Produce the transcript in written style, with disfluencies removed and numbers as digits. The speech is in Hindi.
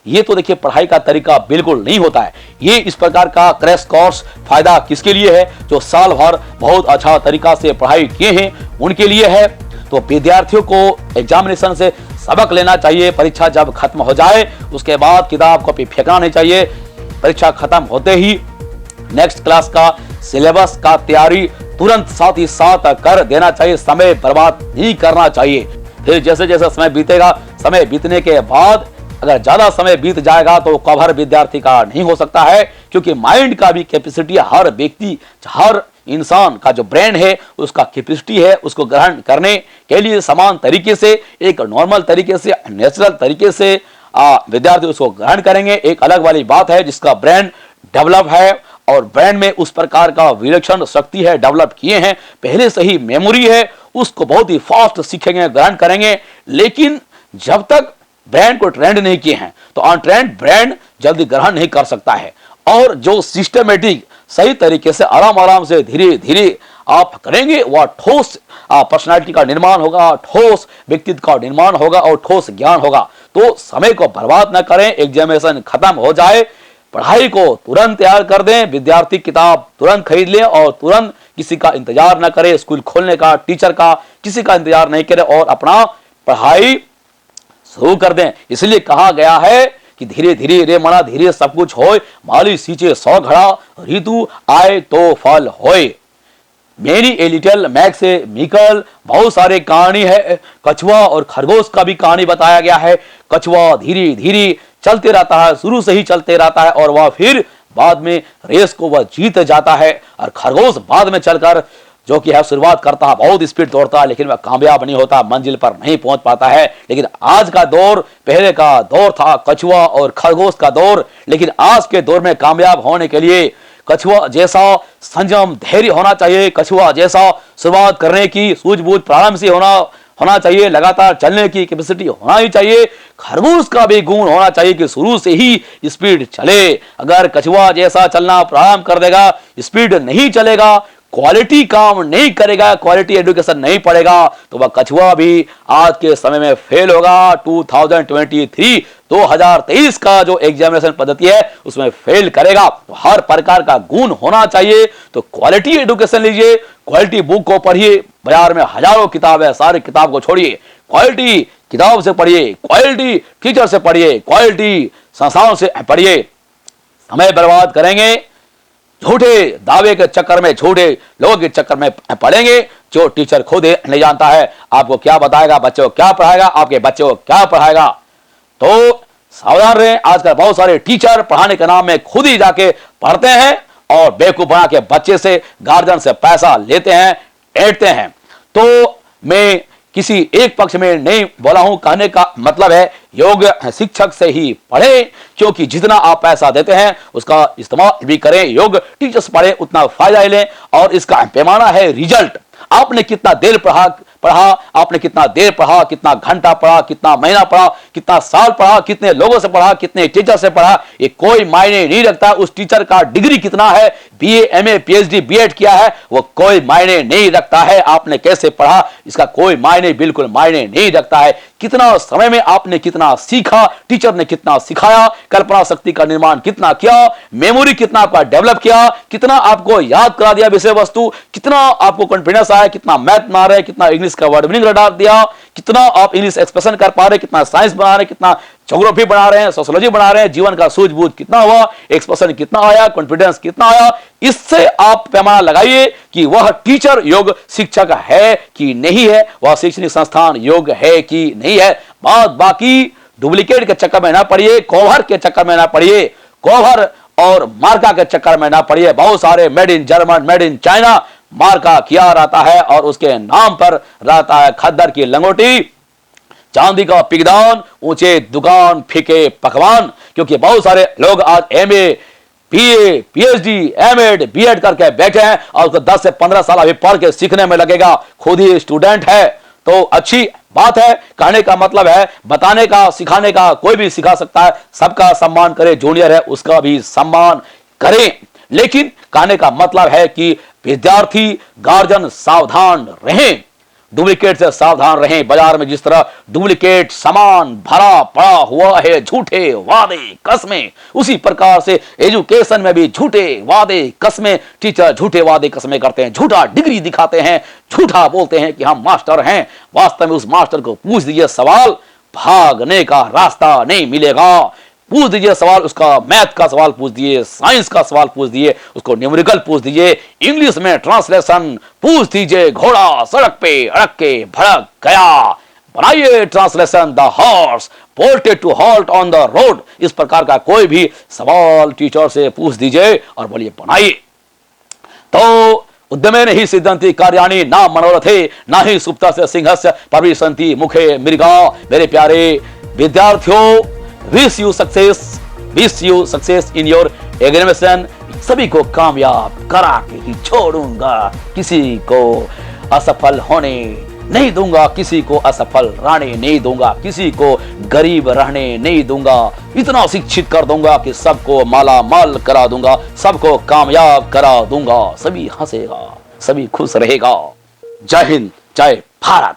ये तो देखिए पढ़ाई का तरीका बिल्कुल नहीं होता है। ये इस प्रकार का क्रैश कोर्स फायदा किसके लिए है? जो साल भर बहुत अच्छा तरीका से पढ़ाई किए हैं उनके लिए है। तो विद्यार्थियों को एग्जामिनेशन से सबक लेना चाहिए। परीक्षा जब खत्म हो जाए उसके बाद किताब कॉपी फेंकना नहीं चाहिए। परीक्षा खत्म होते ही नेक्स्ट क्लास का सिलेबस का तैयारी तुरंत साथ ही साथ कर देना चाहिए। समय बर्बाद नहीं करना चाहिए। फिर जैसे जैसे समय बीतेगा, समय बीतने के बाद अगर ज्यादा समय बीत जाएगा तो कवर विद्यार्थी का नहीं हो सकता है, क्योंकि माइंड का भी कैपेसिटी हर व्यक्ति, हर इंसान का जो ब्रेन है उसका कैपेसिटी है, उसको ग्रहण करने के लिए समान तरीके से, एक नॉर्मल तरीके से, नेचुरल तरीके से विद्यार्थी उसको ग्रहण करेंगे। एक अलग वाली बात है जिसका ब्रेन डेवलप है और ब्रेन में उस प्रकार का विलक्षण शक्ति है, डेवलप किए हैं, पहले से ही मेमोरी है, उसको बहुत ही फास्ट सीखेंगे, ग्रहण करेंगे। लेकिन जब तक ब्रेन को ट्रेंड नहीं किए हैं तो अनट्रेंड ब्रेन जल्दी ग्रहण नहीं कर सकता है। और जो सिस्टमेटिक सही तरीके से आराम आराम से धीरे धीरे आप करेंगे वह ठोस पर्सनालिटी का निर्माण होगा, ठोस व्यक्तित्व का निर्माण होगा और ठोस ज्ञान होगा। तो समय को बर्बाद न करें। एग्जामिनेशन खत्म हो जाए, पढ़ाई को तुरंत तैयार कर दें। विद्यार्थी किताब तुरंत खरीद लें और तुरंत किसी का इंतजार न करे, स्कूल खोलने का, टीचर का, किसी का इंतजार नहीं करे और अपना पढ़ाई शुरू कर दें। इसलिए कहा गया है कि धीरे धीरे रे मना धीरे सब कुछ होय, माली सींचे 100 घड़ा, ऋतु आए तो फल होय। मेरी ए लिटिल मैग से मिकल बहुत सारे कहानी है। कछुआ और खरगोश का भी कहानी बताया गया है। कछुआ धीरे धीरे चलते रहता है, शुरू से ही चलते रहता है और वह फिर बाद में रेस को वह जीत जाता है। और खरगोश बाद में चलकर जो कि है शुरुआत करता है, बहुत स्पीड दौड़ता है, लेकिन वह कामयाब नहीं होता, मंजिल पर नहीं पहुंच पाता है। लेकिन आज का दौर, पहले का दौर था कछुआ और खरगोश का दौर, लेकिन आज के दौर में कामयाब होने के लिए कछुआ जैसा संयम, धैर्य होना चाहिए। कछुआ जैसा शुरुआत करने की सूझबूझ प्रारंभ से होना चाहिए। लगातार चलने की कैपेसिटी होना ही चाहिए। खरगोश का भी गुण होना चाहिए कि शुरू से ही स्पीड चले। अगर कछुआ जैसा चलना प्रारंभ कर देगा, स्पीड नहीं चलेगा, क्वालिटी काम नहीं करेगा, क्वालिटी एजुकेशन नहीं पड़ेगा, तो वह कछुआ भी आज के समय में फेल होगा। 2023 का जो एग्जामिनेशन पद्धति है उसमें फेल करेगा। तो हर प्रकार का गुण होना चाहिए। तो क्वालिटी एजुकेशन लीजिए, क्वालिटी बुक को पढ़िए। बाजार में हजारों किताब है, सारी किताब को छोड़िए, क्वालिटी किताब से पढ़िए, क्वालिटी टीचर से पढ़िए, क्वालिटी संस्थाओं से पढ़िए। समय बर्बाद करेंगे झूठे दावे के चक्कर में, झूठे लोगों के चक्कर में पढ़ेंगे। जो टीचर खुद नहीं जानता है आपको क्या बताएगा, बच्चे को क्या पढ़ाएगा, आपके बच्चे को क्या पढ़ाएगा। तो सावधान रहें। आजकल बहुत सारे टीचर पढ़ाने के नाम में खुद ही जाके पढ़ते हैं और बेवकूफ बना के बच्चे से, गार्जियन से पैसा लेते हैं, ऐंठते हैं। तो मैं किसी एक पक्ष में नहीं बोला हूं, कहने का मतलब है योग्य शिक्षक से ही पढ़े, क्योंकि जितना आप पैसा देते हैं उसका इस्तेमाल भी करें। योग्य टीचर से पढ़े, उतना फायदा लें। और इसका पैमाना है रिजल्ट। आपने कितना देर पढ़ा, आपने कितना देर पढ़ा, कितना घंटा पढ़ा, कितना महीना पढ़ा, कितना साल पढ़ा, कितने लोगों से पढ़ा, कितने टीचर से पढ़ा, ये कोई मायने नहीं रखता। उस टीचर का डिग्री कितना है, बीए, एमए, पीएचडी, बीएड किया है, वो कोई मायने नहीं रखता है। आपने कैसे पढ़ा इसका कोई मायने, बिल्कुल मायने नहीं रखता है। कितना समय में आपने कितना सीखा, टीचर ने कितना सिखाया, कल्पना शक्ति का निर्माण कितना किया, मेमोरी कितना आपका डेवलप किया, कितना आपको याद करा दिया विषय वस्तु, कितना आपको कॉन्फिडेंस आया, कितना मैथ बना रहे, कितना इंग्लिश का वर्ड मीनिंग रटा दिया, कितना आप इंग्लिश एक्सप्रेशन कर पा रहे, कितना साइंस बना रहे, कितना ज्योग्राफी बना रहे हैं, सोशियोलॉजी बना रहे हैं, जीवन का सूझबूझ कितना हुआ, एक्सप्रेशन कितना आया, कॉन्फिडेंस कितना आया। इससे आप पैमाना लगाइए कि वह टीचर योग्य शिक्षक है कि नहीं है, वह शैक्षणिक संस्थान योग्य है कि नहीं है। बाकी डुप्लीकेट के चक्कर में ना पड़िए, कवर के चक्कर में ना पड़िए, कवर और मार्का के चक्कर में ना पड़िए। बहुत सारे made in German, made in China मार्का किया रहता है और उसके नाम पर रहता है खद्दर की लंगोटी, चांदी का पिगदान, ऊंचे दुकान, फीके पकवान। क्योंकि बहुत सारे लोग आज MA, BA, PhD, MEd, BEd करके बैठे हैं और उसको 10 से 15 साल अभी पढ़ के सीखने में लगेगा, खुद ही स्टूडेंट है। तो अच्छी बात है, कहने का मतलब है बताने का, सिखाने का, कोई भी सिखा सकता है। सबका सम्मान करें, जूनियर है उसका भी सम्मान करें। लेकिन कहने का मतलब है कि विद्यार्थी, गार्जियन सावधान रहें। डुप्लीकेट से सावधान रहें। बाजार में जिस तरह डुप्लीकेट सामान भरा पड़ा हुआ है, झूठे वादे कस्में, उसी प्रकार से एजुकेशन में भी झूठे वादे कस्में, टीचर झूठे वादे कस्में करते हैं, झूठा डिग्री दिखाते हैं, झूठा बोलते हैं कि हम मास्टर हैं। वास्तव में उस मास्टर को पूछ दीजिए सवाल, भागने का रास्ता नहीं मिलेगा। पूछ दीजिए सवाल, उसका मैथ का सवाल पूछ दिए, साइंस का सवाल पूछ दिए, उसको न्यूमेरिकल पूछ दीजिए, इंग्लिश में ट्रांसलेशन पूछ दीजिए। घोड़ा सड़क पे अड़क के भड़क गया, बनाइए translation. The horse bolted to halt on the road. इस प्रकार का कोई भी सवाल टीचर से पूछ दीजिए और बोलिए बनाइए। तो उद्यमेन हि सिद्धंति कार्याणि ना मनोरथे ना ही सुप्तस्य सिंहस्य परिसंति मुखे मृगा। मेरे प्यारे विद्यार्थियों, wish you success in your examination. सभी को कामयाब करा के ही छोड़ूंगा, किसी को असफल होने नहीं दूंगा, किसी को असफल रहने नहीं दूंगा, किसी को गरीब रहने नहीं दूंगा। इतना शिक्षित कर दूंगा कि सबको माला माल करा दूंगा, सबको कामयाब करा दूंगा। सभी हंसेगा, सभी खुश रहेगा। जय हिंद, जय भारत।